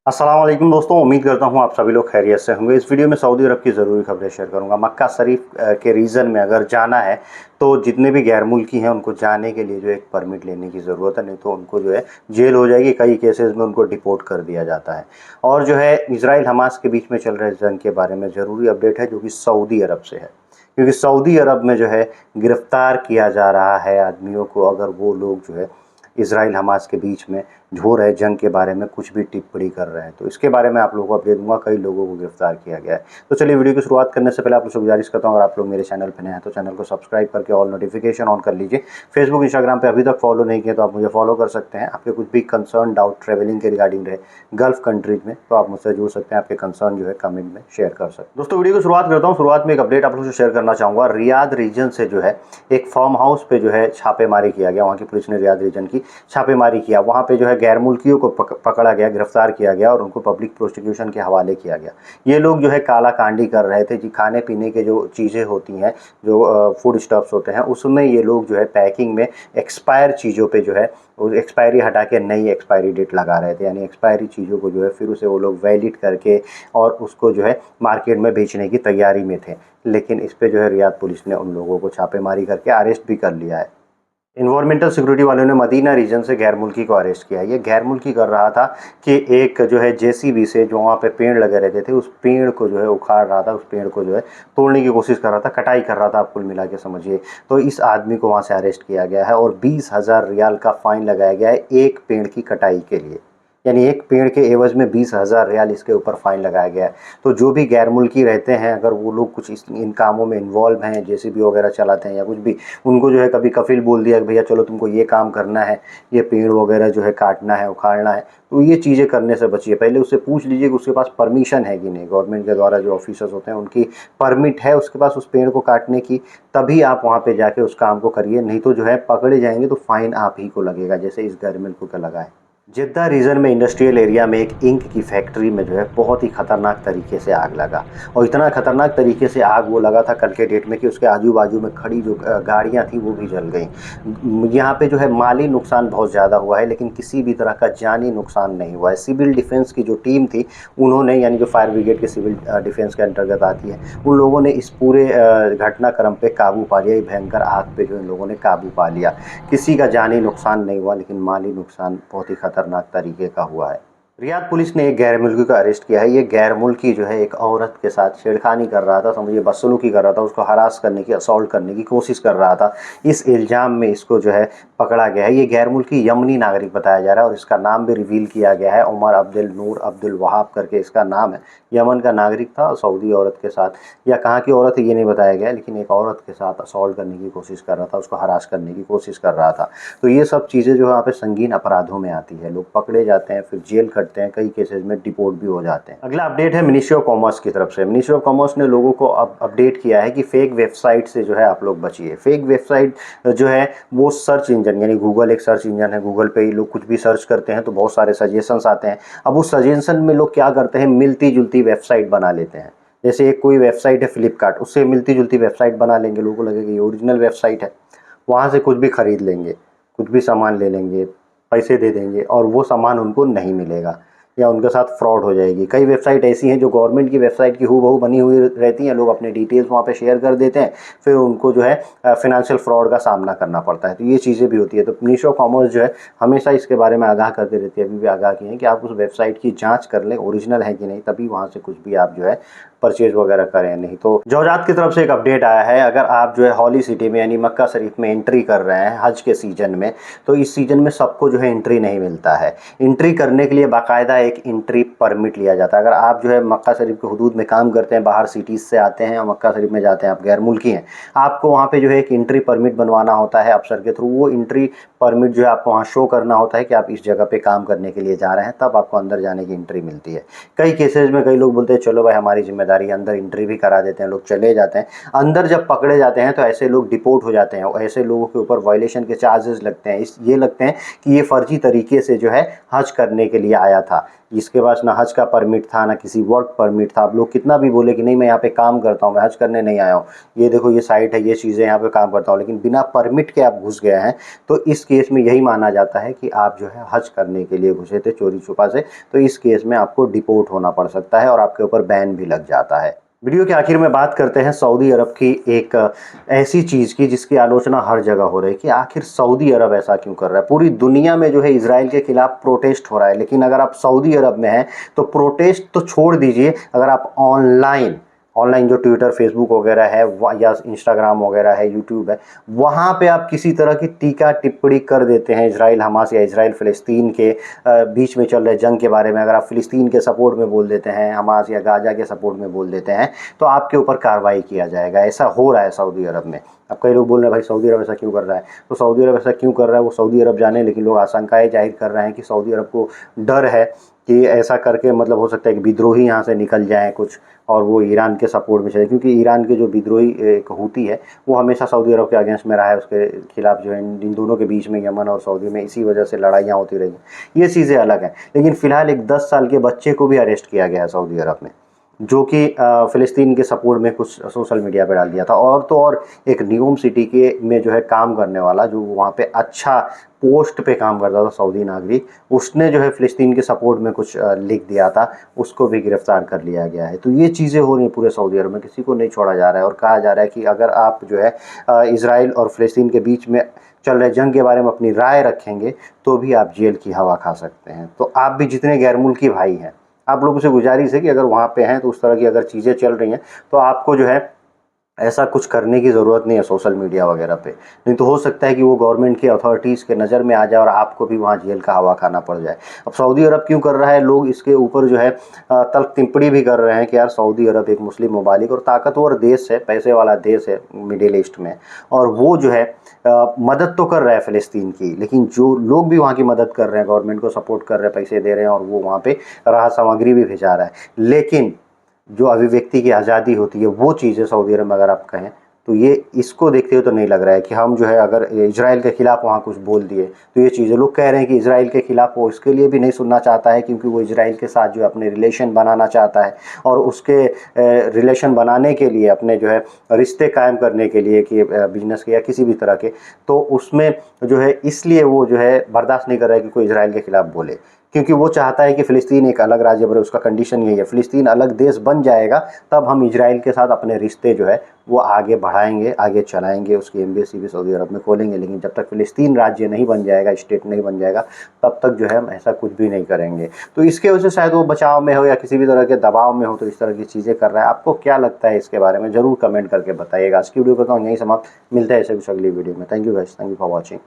अस्सलाम वालेकुम दोस्तों, उम्मीद करता हूँ आप सभी लोग खैरियत से होंगे। इस वीडियो में सऊदी अरब की ज़रूरी खबरें शेयर करूँगा। मक्का शरीफ के रीजन में अगर जाना है तो जितने भी गैर मुल्की हैं उनको जाने के लिए जो है एक परमिट लेने की ज़रूरत है, नहीं तो उनको जो है जेल हो जाएगी। कई केसेस में उनको डिपोर्ट कर दिया जाता है। और जो है इजराइल हमास के बीच में चल रहे जंग के बारे में ज़रूरी अपडेट है जो कि सऊदी अरब से है, क्योंकि सऊदी अरब में जो है गिरफ्तार किया जा रहा है आदमियों को अगर वो लोग जो है इजराइल हमास के बीच में हो रहे जंग के बारे में कुछ भी टिप्पणी कर रहे हैं। तो इसके बारे में आप लोगों को अपडेट दूंगा। कई लोगों को गिरफ्तार किया गया है। तो चलिए वीडियो की शुरुआत करने से पहले आप लोग से गुजारिश करता हूँ, अगर आप लोग मेरे चैनल पर नए हैं तो चैनल को सब्सक्राइब करके ऑल नोटिफिकेशन ऑन कर लीजिए। फेसबुक इंस्टाग्राम पे अभी तक फॉलो नहीं किया तो आप मुझे फॉलो कर सकते हैं। आपके कुछ भी कंसर्न डाउट ट्रेवलिंग के रिगार्डिंग रहे गल्फ कंट्रीज में तो आप मुझसे जुड़ सकते हैं। आपके कंसर्न जो है कमेंट में शेयर कर सकते हैं। दोस्तों वीडियो की शुरुआत करता हूँ। शुरुआत में एक अपडेट आप लोगों से शेयर करना चाहूँगा। रियाद रीजन से जो है एक फार्म हाउस पे जो है छापेमारी किया गया। वहाँ की पुलिस ने रियाद रीजन की छापेमारी किया। वहाँ पे जो है गैर मुल्कियों को पकड़ा गया, गिरफ्तार किया गया और उनको पब्लिक प्रोसिक्यूशन के हवाले किया गया। ये लोग जो है काला कांडी कर रहे थे जी। खाने पीने के जो चीज़ें होती हैं, जो फूड स्टफ्स होते हैं, उसमें ये लोग जो है पैकिंग में एक्सपायर चीज़ों पे जो है एक्सपायरी हटा के नई एक्सपायरी डेट लगा रहे थे। यानी एक्सपायरी चीज़ों को जो है फिर उसे वो लोग वैलिड करके और उसको जो है मार्केट में बेचने की तैयारी में थे। लेकिन इस पे जो है रियाद पुलिस ने उन लोगों को छापेमारी करके अरेस्ट भी कर लिया है। इन्वायरमेंटल सिक्योरिटी वालों ने मदीना रीजन से गैर मुल्की को अरेस्ट किया। ये गैर मुल्की कर रहा था कि एक जो है जेसीबी से जो वहाँ पे पेड़ लगे रहते थे उस पेड़ को जो है उखाड़ रहा था, उस पेड़ को जो है तोड़ने की कोशिश कर रहा था, कटाई कर रहा था, आप कुल मिला के समझिए। तो इस आदमी को वहाँ से अरेस्ट किया गया है और 20,000 रियाल का फाइन लगाया गया है एक पेड़ की कटाई के लिए। यानी एक पेड़ के एवज में 20,000 रियाल इसके ऊपर फाइन लगाया गया है। तो जो भी गैर मुल्की रहते हैं, अगर वो लोग कुछ इन कामों में इन्वॉल्व हैं, जेसीबी वगैरह चलाते हैं या कुछ भी, उनको जो है कभी कफिल बोल दिया कि भैया चलो तुमको ये काम करना है, ये पेड़ वगैरह जो है काटना है, उखाड़ना है, तो ये चीज़ें करने से बचिए। पहले उससे पूछ लीजिए कि उसके पास परमिशन है कि नहीं। गवर्नमेंट के द्वारा जो ऑफिसर्स होते हैं उनकी परमिट है उसके पास उस पेड़ को काटने की, तभी आप वहाँ पे जाके उस काम को करिए। नहीं तो जो है पकड़े जाएंगे तो फाइन आप ही को लगेगा, जैसे इस गैर मुल्की को लगा है। जिद्दा रीजन में इंडस्ट्रियल एरिया में एक इंक की फैक्ट्री में जो है बहुत ही ख़तरनाक तरीके से आग लगा। और इतना ख़तरनाक तरीके से आग वो लगा था कल के डेट में कि उसके आजू बाजू में खड़ी जो गाड़ियाँ थी वो भी जल गई। यहाँ पे जो है माली नुकसान बहुत ज़्यादा हुआ है, लेकिन किसी भी तरह का जानी नुकसान नहीं हुआ है। सिविल डिफेंस की जो टीम थी उन्होंने, यानी जो फायर ब्रिगेड के सिविल डिफेंस के अंतर्गत आती है, उन लोगों ने इस पूरे घटनाक्रम पे काबू पा लिया। भयंकर आग पे जो इन लोगों ने काबू पा लिया। किसी का जानी नुकसान नहीं हुआ, लेकिन माली नुकसान बहुत ही खतरनाक तरीके का हुआ है। रियाद पुलिस ने एक गैर मुल्की को अरेस्ट किया है। ये गैर मुल्की जो है एक औरत के साथ छेड़खानी कर रहा था, समझिए बदसलूकी कर रहा था, उसको हरास करने की, असॉल्ट करने की कोशिश कर रहा था। इस इल्ज़ाम में इसको जो है पकड़ा गया है। ये गैर मुल्की यमनी नागरिक बताया जा रहा है और इसका नाम भी रिवील किया गया है। उमर अब्दुल नूर अब्दुल वहाब करके इसका नाम है। यमन का नागरिक था, सऊदी औरत के साथ, या कहाँ की औरत है ये नहीं बताया गया, लेकिन एक औरत के साथ असॉल्ट करने की कोशिश कर रहा था, उसको हरास करने की कोशिश कर रहा था। तो ये सब चीज़ें जो है यहाँ पे संगीन अपराधों में आती है। लोग पकड़े जाते हैं, फिर जेल कटते हैं, कई केसेस में डिपोर्ट भी हो जाते हैं। अगला अपडेट है मिनिस्ट्री ऑफ कॉमर्स की तरफ से। मिनिस्ट्री ऑफ कॉमर्स ने लोगों को अपडेट किया है कि फेक वेबसाइट से जो है आप लोग बचिए। फेक वेबसाइट जो है वो सर्च इंजन, यानी गूगल एक सर्च इंजन है, गूगल पे ही लोग कुछ भी सर्च करते हैं तो बहुत सारे सजेशंस आते हैं। अब उस सजेशन में लोग क्या करते हैं, मिलती जुलती वेबसाइट बना लेते हैं। जैसे एक कोई वेबसाइट है फ्लिपकार्ट, उससे मिलती जुलती वेबसाइट बना लेंगे, लोगों को लगेगा ये ओरिजिनल वेबसाइट है, वहाँ से कुछ भी खरीद लेंगे, कुछ भी सामान ले लेंगे, पैसे दे देंगे और वो सामान उनको नहीं मिलेगा या उनके साथ फ्रॉड हो जाएगी। कई वेबसाइट ऐसी हैं जो गवर्नमेंट की वेबसाइट की हूबहू बनी हुई रहती हैं, लोग अपने डिटेल्स वहाँ पे शेयर कर देते हैं, फिर उनको जो है फिनेंशियल फ्रॉड का सामना करना पड़ता है। तो ये चीज़ें भी होती है। तो मिनिस्ट्री ऑफ कॉमर्स जो है हमेशा इसके बारे में आगाह करते रहती है, अभी भी आगाह की है कि आप उस वेबसाइट की जाँच कर लें ओरिजिनल है कि नहीं, तभी वहाँ से कुछ भी आप जो है परचेज वगैरह करें। नहीं तो जौजात की तरफ से एक अपडेट आया है, अगर आप जो है हॉली सिटी में यानी मक्का शरीफ में एंट्री कर रहे हैं हज के सीज़न में, तो इस सीज़न में सबको जो है एंट्री नहीं मिलता है। एंट्री करने के लिए बाकायदा एक एंट्री परमिट लिया जाता है। अगर आप जो है मक्का शरीफ के हुदूद में काम करते हैं, बाहर सिटीज़ से आते हैं और मक्का शरीफ में जाते हैं, आप गैर मुल्की हैं, आपको वहाँ पे जो है एक एंट्री परमिट बनवाना होता है अफसर के थ्रू। वो एंट्री परमिट जो है आपको वहाँ शो करना होता है कि आप इस जगह पे काम करने के लिए जा रहे हैं, तब आपको अंदर जाने की एंट्री मिलती है। कई केसेज में कई लोग बोलते हैं चलो भाई हमारी जिम्मेदारी दुनियादारी, अंदर एंट्री भी करा देते हैं, लोग चले जाते हैं। अंदर जब पकड़े जाते हैं तो ऐसे लोग डिपोर्ट हो जाते हैं और ऐसे लोगों के ऊपर वायलेशन के चार्जेस लगते हैं। ये लगते हैं कि ये फर्जी तरीके से जो है हज करने के लिए आया था, इसके पास ना हज का परमिट था, ना किसी वर्क परमिट था। अब लोग कितना भी बोले कि नहीं मैं यहाँ पे काम करता हूँ, मैं हज करने नहीं आया हूँ, ये देखो ये साइट है, ये चीज़ें यहाँ पे काम करता हूँ, लेकिन बिना परमिट के आप घुस गए हैं, तो इस केस में यही माना जाता है कि आप जो है हज करने के लिए घुसे थे चोरी छुपा से। तो इस केस में आपको डिपोर्ट होना पड़ सकता है और आपके ऊपर बैन भी लग जाता है। वीडियो के आखिर में बात करते हैं सऊदी अरब की एक ऐसी चीज़ की जिसकी आलोचना हर जगह हो रही है कि आखिर सऊदी अरब ऐसा क्यों कर रहा है। पूरी दुनिया में जो है इजराइल के खिलाफ प्रोटेस्ट हो रहा है, लेकिन अगर आप सऊदी अरब में हैं तो प्रोटेस्ट तो छोड़ दीजिए, अगर आप ऑनलाइन जो ट्विटर फेसबुक वगैरह है या इंस्टाग्राम वगैरह है, यूट्यूब है, वहाँ पे आप किसी तरह की टीका टिप्पणी कर देते हैं इजराइल हमास या इजराइल फ़िलिस्तीन के बीच में चल रहे जंग के बारे में, अगर आप फ़िलिस्तीन के सपोर्ट में बोल देते हैं, हमास या गाजा के सपोर्ट में बोल देते हैं, तो आपके ऊपर कार्रवाई किया जाएगा। ऐसा हो रहा है सऊदी अरब में। अब कई लोग बोल रहे हैं भाई सऊदी अरब ऐसा क्यों कर रहा है, तो सऊदी अरब ऐसा क्यों कर रहा है वो सऊदी अरब जाने, लेकिन लोग आशंकाएं जाहिर कर रहे हैं कि सऊदी अरब को डर है कि ऐसा करके मतलब हो सकता है कि विद्रोही यहाँ से निकल जाएँ कुछ और वो ईरान के सपोर्ट में चले, क्योंकि ईरान के जो विद्रोही एक हूती है वो हमेशा सऊदी अरब के अगेंस्ट में रहा है, उसके खिलाफ जो है इन दोनों के बीच में, यमन और सऊदी में, इसी वजह से लड़ाइयाँ होती रही। ये चीज़ें अलग हैं, लेकिन फ़िलहाल एक 10 साल के बच्चे को भी अरेस्ट किया गया है सऊदी अरब में, जो कि फ़िलिस्तीन के सपोर्ट में कुछ सोशल मीडिया पे डाल दिया था। और तो और एक न्यूम सिटी के में जो है काम करने वाला, जो वहाँ पे अच्छा पोस्ट पे काम करता था, सऊदी नागरिक, उसने जो है फ़िलिस्तीन के सपोर्ट में कुछ लिख दिया था, उसको भी गिरफ़्तार कर लिया गया है। तो ये चीज़ें हो रही हैं पूरे सऊदी अरब में, किसी को नहीं छोड़ा जा रहा है और कहा जा रहा है कि अगर आप जो है इज़राइल और फ़िलिस्तीन के बीच में चल रहे जंग के बारे में अपनी राय रखेंगे तो भी आप जेल की हवा खा सकते हैं। तो आप भी जितने गैर मुल्की भाई हैं, आप लोगों से गुजारिश है कि अगर वहाँ पे हैं तो उस तरह की अगर चीज़ें चल रही हैं तो आपको जो है ऐसा कुछ करने की ज़रूरत नहीं है सोशल मीडिया वगैरह पे, नहीं तो हो सकता है कि वो गवर्नमेंट की अथॉरिटीज़ के नज़र में आ जाए और आपको भी वहाँ जेल का हवा खाना पड़ जाए। अब सऊदी अरब क्यों कर रहा है, लोग इसके ऊपर जो है तल्ख टिप्पणी भी कर रहे हैं कि यार सऊदी अरब एक मुस्लिम ममालिक और ताकतवर देश है, पैसे वाला देश है मिडिल ईस्ट में, और वो जो है मदद तो कर रहा है फ़िलिस्तीन की, लेकिन जो लोग भी वहाँ की मदद कर रहे हैं, गवर्नमेंट को सपोर्ट कर रहे हैं, पैसे दे रहे हैं और वो वहाँ पे राहत सामग्री भी भिजा रहा है, लेकिन जो अभिव्यक्ति की आज़ादी होती है वो चीज़ें सऊदी अरब में अगर आप कहें तो ये इसको देखते हुए तो नहीं लग रहा है कि हम जो है अगर इजराइल के ख़िलाफ़ वहाँ कुछ बोल दिए तो ये चीज़ें, लोग कह रहे हैं कि इजराइल के ख़िलाफ़ वो इसके लिए भी नहीं सुनना चाहता है क्योंकि वो इजराइल के साथ जो है अपने रिलेशन बनाना चाहता है, और उसके रिलेशन बनाने के लिए, अपने जो है रिश्ते कायम करने के लिए कि बिजनेस के या किसी भी तरह के, तो उसमें जो है इसलिए वो जो है बर्दाश्त नहीं कर रहा है कि कोई इजराइल के ख़िलाफ़ बोले, क्योंकि वो चाहता है कि फ़िलिस्तीन एक अलग राज्य बने। उसका कंडीशन यही है, फ़िलिस्तीन अलग देश बन जाएगा तब हम इजराइल के साथ अपने रिश्ते जो है वो आगे बढ़ाएंगे, आगे चलाएंगे, उसकी एम्बेसी भी सऊदी अरब में खोलेंगे, लेकिन जब तक फ़िलिस्तीन राज्य नहीं बन जाएगा, स्टेट नहीं बन जाएगा, तब तक जो है हम ऐसा कुछ भी नहीं करेंगे। तो इसके वजह से शायद वो बचाव में हो या किसी भी तरह के दबाव में हो, तो इस तरह की चीज़ें कर रहा है। आपको क्या लगता है इसके बारे में, ज़रूर कमेंट करके बताइएगा। आज की वीडियो करता हूँ यहीं समाप्त, मिलता है ऐसे कुछ अगली वीडियो में। Thank you guys, thank you for watching.